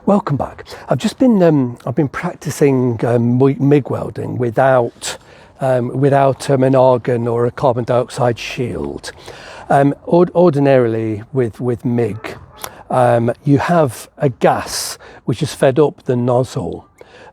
Welcome back. I've been practicing MIG welding without an argon or a carbon dioxide shield. Ordinarily with MIG, you have a gas which is fed up the nozzle,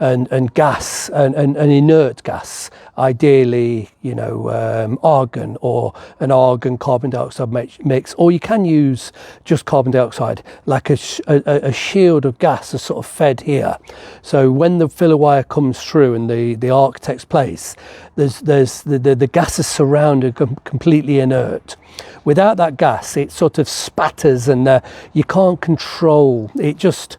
and gas, an inert gas, ideally, argon or an argon carbon dioxide mix, or you can use just carbon dioxide, like a shield of gas is sort of fed here. So when the filler wire comes through and the arc takes place, there's the gas is surrounded, completely inert. Without that gas, it sort of spatters, and you can't control it. Just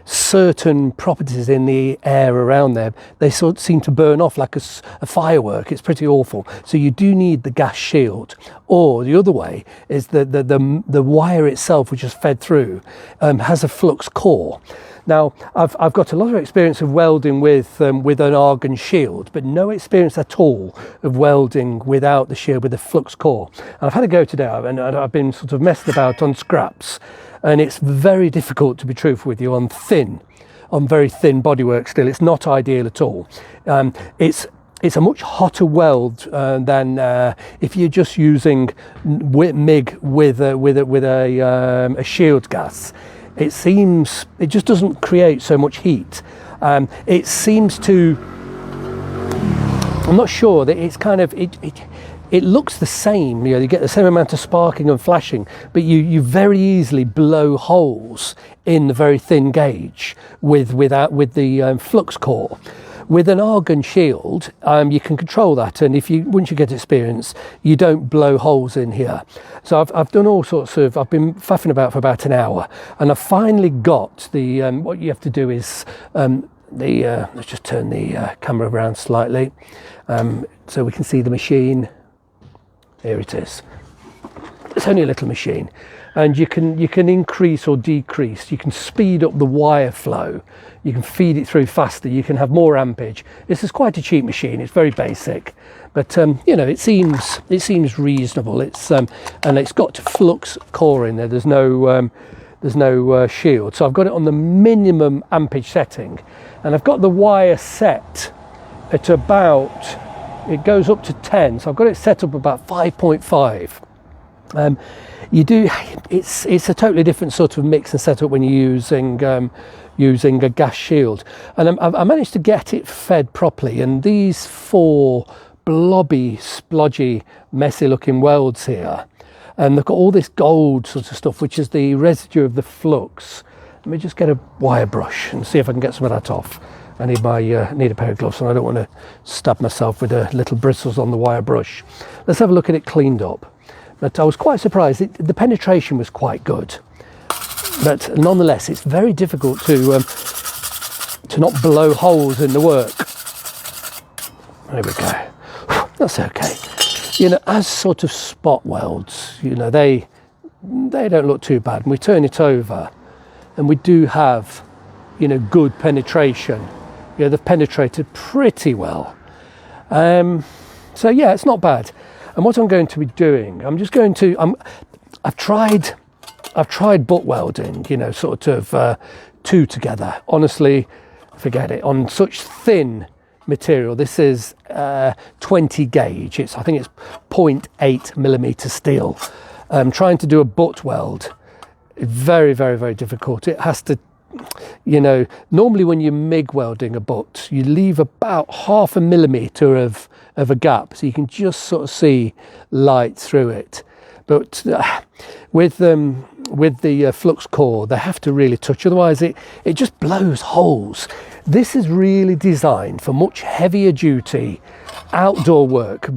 certain properties in the air around there, they sort of seem to burn off like a firework. It's pretty awful. So you do need the gas shield. Or the other way is the wire itself, which is fed through, has a flux core. Now, I've got a lot of experience of welding with an argon shield, but no experience at all of welding without the shield, with the flux core. And I've had a go today, and I've been sort of messing about on scraps, and it's very difficult, to be truthful with you, on very thin bodywork still. It's not ideal at all. It's a much hotter weld than if you're just using MIG with a shield gas. It just doesn't create so much heat. It seems to, I'm not sure, that it's kind of, it looks the same, you get the same amount of sparking and flashing, but you very easily blow holes in the very thin gauge with the flux core. With an argon shield, you can control that, and once you get experience, you don't blow holes in here. So I've done all sorts of, I've been faffing about for about an hour, and I finally got the, what you have to do is, let's just turn the camera around slightly, so we can see the machine. Here it is. It's only a little machine, and you can increase or decrease. You can speed up the wire flow. You can feed it through faster. You can have more ampage. This is quite a cheap machine. It's very basic, but it seems reasonable. And it's got flux core in there. There's no shield. So I've got it on the minimum ampage setting, and I've got the wire set at about, it goes up to 10. So I've got it set up about 5.5. It's a totally different sort of mix and setup when you're using a gas shield, and I managed to get it fed properly. And these 4 blobby, splodgy, messy looking welds here, and they've got all this gold sort of stuff, which is the residue of the flux. Let me just get a wire brush and see if I can get some of that off. I need a pair of gloves, and I don't want to stab myself with the little bristles on the wire brush. Let's have a look at it cleaned up. But I was quite surprised. The penetration was quite good, but nonetheless, it's very difficult to not blow holes in the work. There we go. That's okay. As sort of spot welds, they don't look too bad. And we turn it over, and we do have, good penetration. They've penetrated pretty well. So yeah, it's not bad. And what I'm going to be doing, I've tried butt welding, sort of 2 together. Honestly, forget it. On such thin material, this is 20 gauge. I think it's 0.8 millimeter steel. Trying to do a butt weld is very, very, very difficult. It has to, normally when you're MIG welding a butt, you leave about 0.5 millimeter of a gap, so you can just sort of see light through it. But with the flux core, they have to really touch, otherwise it just blows holes. This is really designed for much heavier duty outdoor work.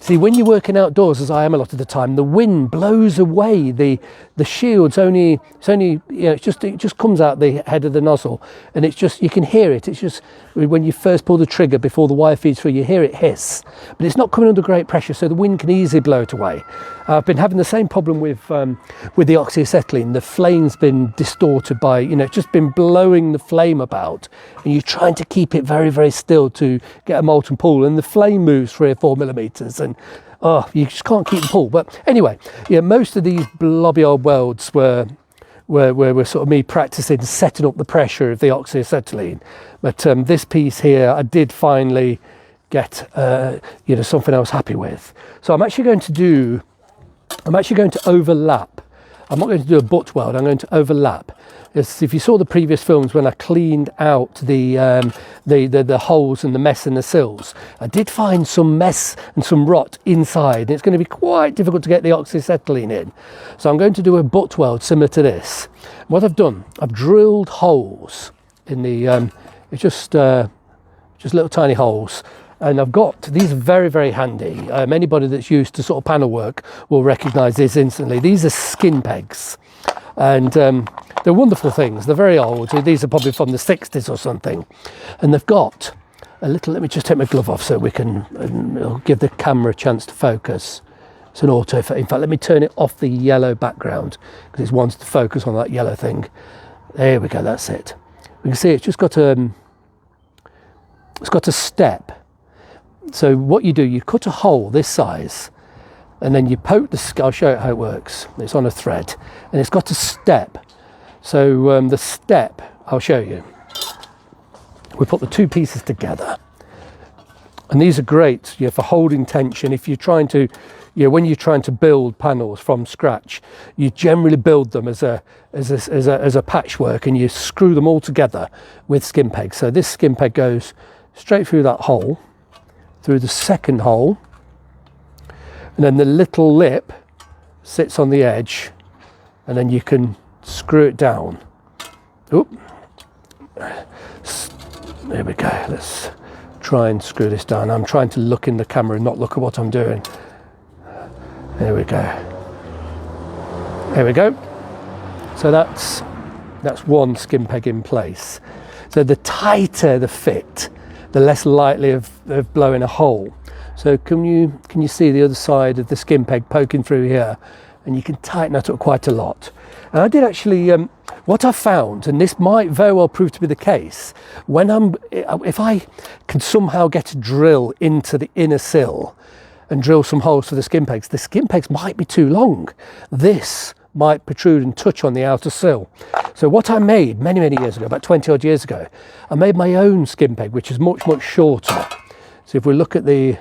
See, when you're working outdoors, as I am a lot of the time, the wind blows away the shield's only it just comes out the head of the nozzle, and it's just, you can hear it. It's just when you first pull the trigger before the wire feeds through, you hear it hiss, but it's not coming under great pressure, so the wind can easily blow it away. I've been having the same problem with the oxy-acetylene. The flame's been distorted by, it's just been blowing the flame about, and you're trying to keep it very, very still to get a molten pool, and the flame moves 3 or 4 millimeters, and you just can't keep the pull. But anyway, most of these blobby old welds were where we're sort of me practicing setting up the pressure of the oxy-acetylene. But this piece here, I did finally get you know, something I was happy with. So I'm actually going to overlap. I'm not going to do a butt weld, I'm going to overlap. If you saw the previous films when I cleaned out the holes and the mess in the sills, I did find some mess and some rot inside, and it's going to be quite difficult to get the oxy-acetylene in. So I'm going to do a butt weld similar to this. What I've done, I've drilled holes in the, it's just little tiny holes. And I've got, these are very, very handy. Anybody that's used to sort of panel work will recognise this instantly. These are skin pegs. And they're wonderful things. They're very old. These are probably from the 60s or something. And they've got a little, let me just take my glove off so we can, it'll give the camera a chance to focus. It's an auto, in fact, let me turn it off the yellow background because it wants to focus on that yellow thing. There we go, that's it. We can see it's just got a step. So what you do, you cut a hole this size, and then you poke the, I'll show you how it works. It's on a thread, and it's got a step. So the step, I'll show you. We put the two pieces together. And these are great, you know, for holding tension. If you're trying to, you know, when you're trying to build panels from scratch, you generally build them as a patchwork, and you screw them all together with skin pegs. So this skin peg goes straight through that hole, through the second hole, and then the little lip sits on the edge, and then you can screw it down. Oop. There we go. Let's try and screw this down. I'm trying to look in the camera and not look at what I'm doing. There we go. There we go. So that's one skin peg in place. So the tighter the fit, the less likely of blowing a hole. So can you see the other side of the skin peg poking through here? And you can tighten that up quite a lot. And I did actually, what I found, and this might very well prove to be the case, if I can somehow get a drill into the inner sill and drill some holes for the skin pegs might be too long. This might protrude and touch on the outer sill. So what I made many, many years ago, about 20 odd years ago, I made my own skin peg, which is much, much shorter. So if we look at the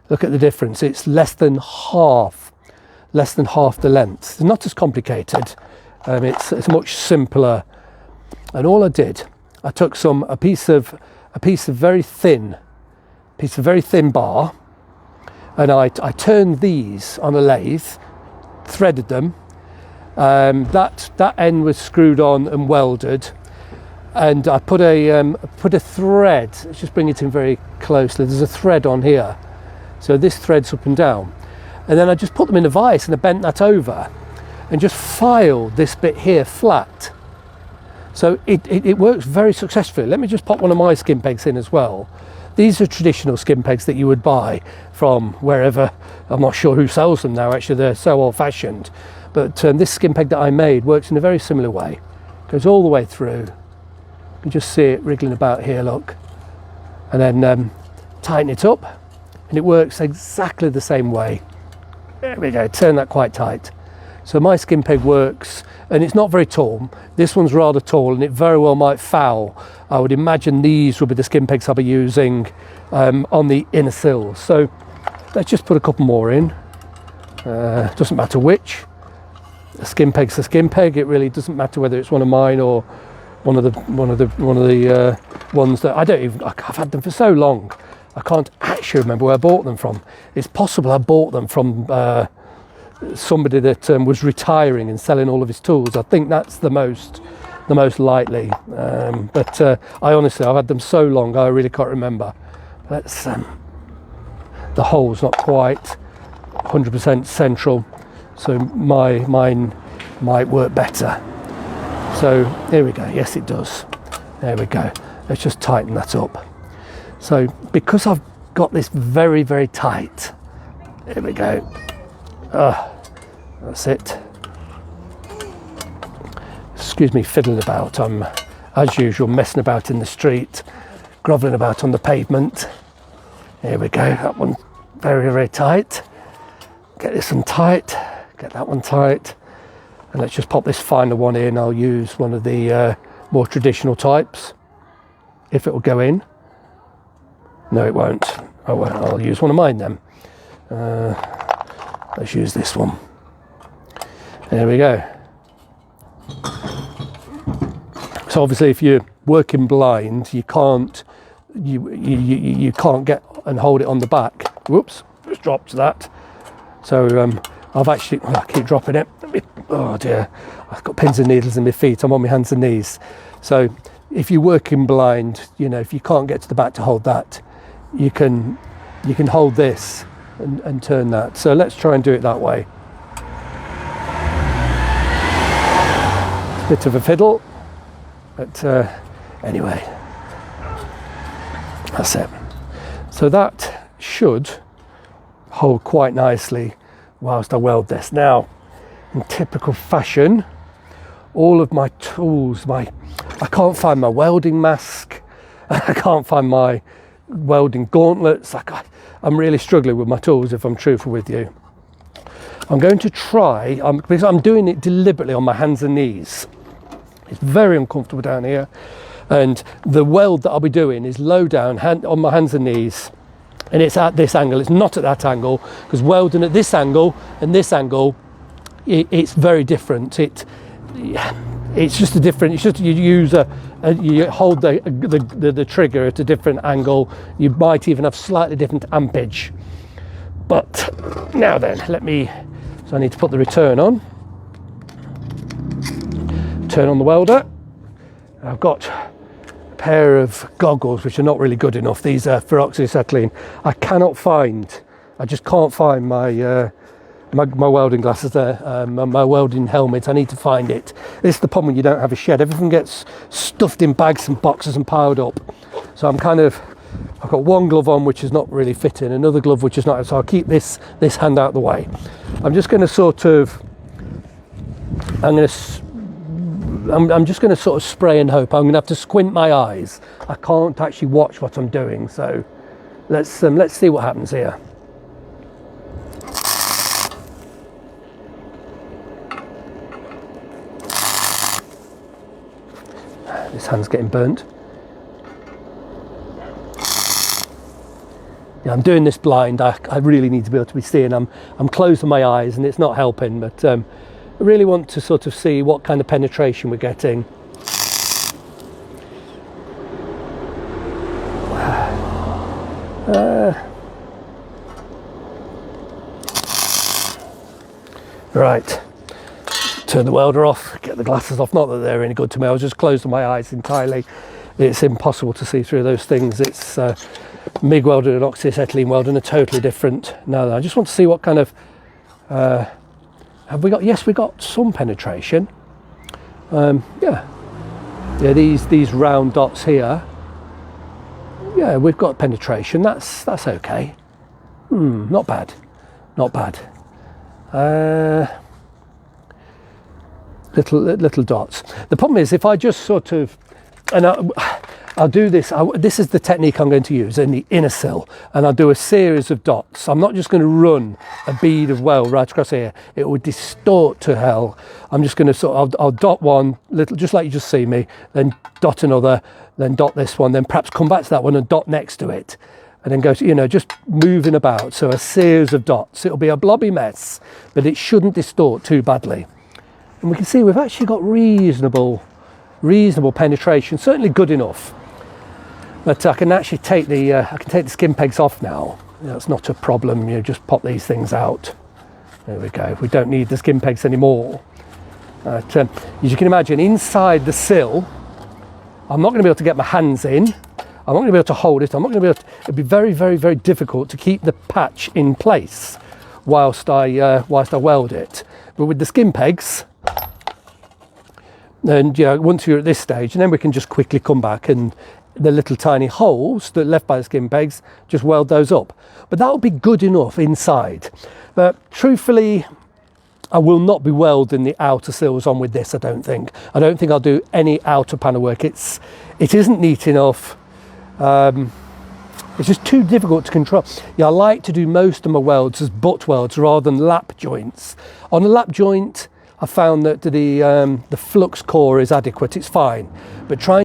difference, it's less than half the length. It's not as complicated. It's much simpler. And all I did, I took a piece of very thin bar, and I turned these on a lathe, threaded them. That end was screwed on and welded, and I put a thread. Let's just bring it in very closely. There's a thread on here, so this threads up and down, and then I just put them in a vise and I bent that over, and just filed this bit here flat. So it works very successfully. Let me just pop one of my skin pegs in as well. These are traditional skin pegs that you would buy from wherever. I'm not sure who sells them now. Actually, they're so old-fashioned. But this skin peg that I made works in a very similar way. Goes all the way through. You can just see it wriggling about here, look. And then tighten it up, and it works exactly the same way. There we go, turn that quite tight. So my skin peg works, and it's not very tall. This one's rather tall, and it very well might foul. I would imagine these will be the skin pegs I'll be using on the inner sills. So let's just put a couple more in. Doesn't matter which. A skin peg's a skin peg. It really doesn't matter whether it's one of mine or one of the ones that I've had them for so long. I can't actually remember where I bought them from. It's possible I bought them from somebody that was retiring and selling all of his tools. I think that's the most likely. But I've had them so long I really can't remember. Let's the hole's not quite 100% central, so mine might work better. So here we go. Yes, it does. There we go. Let's just tighten that up. So because I've got this very, very tight, here we go. That's it. Excuse me fiddling about. I'm, as usual, messing about in the street, grovelling about on the pavement. Here we go. That one very, very tight. Get this one tight. Get that one tight. And let's just pop this finer one in. I'll use one of the more traditional types, if it will go in. No, it won't. Oh well, I'll use one of mine then. Let's use this one. There we go. So obviously, if you're working blind, you can't get and hold it on the back. Whoops, just dropped that. So I've actually, I keep dropping it. Oh dear, I've got pins and needles in my feet. I'm on my hands and knees. So if you're working blind, you know, if you can't get to the back to hold that, you can hold this and turn that. So let's try and do it that way. Bit of a fiddle, but anyway, that's it. So that should hold quite nicely whilst I weld this. Now, in typical fashion, all of my tools, I can't find my welding mask, I can't find my welding gauntlets. I'm really struggling with my tools, if I'm truthful with you. I'm going to try, because I'm doing it deliberately on my hands and knees. It's very uncomfortable down here, and the weld that I'll be doing is low down, on my hands and knees, and it's at this angle. It's not at that angle, because welding at this angle and this angle, it's very different. It's just a different. It's just you use you hold the trigger at a different angle. You might even have slightly different ampage. But now then, so I need to put the return on. Turn on the welder. I've got a pair of goggles which are not really good enough. These are for oxy-acetylene. I just can't find my welding glasses there, my welding helmet. I need to find it. This is the problem when you don't have a shed. Everything gets stuffed in bags and boxes and piled up. So I've got one glove on which is not really fitting, another glove which is not, so I'll keep this hand out of the way. I'm just going to I'm just going to sort of spray and hope. I'm going to have to squint my eyes. I can't actually watch what I'm doing. So let's see what happens here. This hand's getting burnt. Yeah, I'm doing this blind. I really need to be able to be seeing. I'm closing my eyes and it's not helping, but I really want to sort of see what kind of penetration we're getting. Right, turn the welder off, get the glasses off. Not that they're any good to me. I was just closing my eyes entirely. It's impossible to see through those things. It's MIG welding and oxy-acetylene welding are totally different. No, I just want to see what kind of have we got. Yes, we got some penetration. Yeah, these round dots here. Yeah, we've got penetration. That's okay. Not bad, not bad. Little dots. The problem is if I just sort of, and I'll do this. This is the technique I'm going to use in the inner sill, and I'll do a series of dots. I'm not just going to run a bead of weld right across here. It would distort to hell. I'm just going to I'll dot one little, just like you just see me, then dot another, then dot this one, then perhaps come back to that one and dot next to it, and then go to, just moving about. So a series of dots. It'll be a blobby mess, but it shouldn't distort too badly. And we can see we've actually got reasonable penetration, certainly good enough. But I can actually take the skin pegs off now. That's not a problem. Just pop these things out. There we go. We don't need the skin pegs anymore. But, as you can imagine, inside the sill, I'm not going to be able to get my hands in. I'm not going to be able to hold it. I'm not going to be able to. It'd be very, very, very difficult to keep the patch in place whilst I weld it. But with the skin pegs, and once you're at this stage, and then we can just quickly come back and the little tiny holes that are left by the skin pegs, just weld those up. But that'll be good enough inside. But truthfully, I will not be welding the outer sills on with this. I don't think I'll do any outer panel work. It isn't neat enough. It's just too difficult to control. I like to do most of my welds as butt welds rather than lap joints. On a lap joint, I found that the flux core is adequate, it's fine, but trying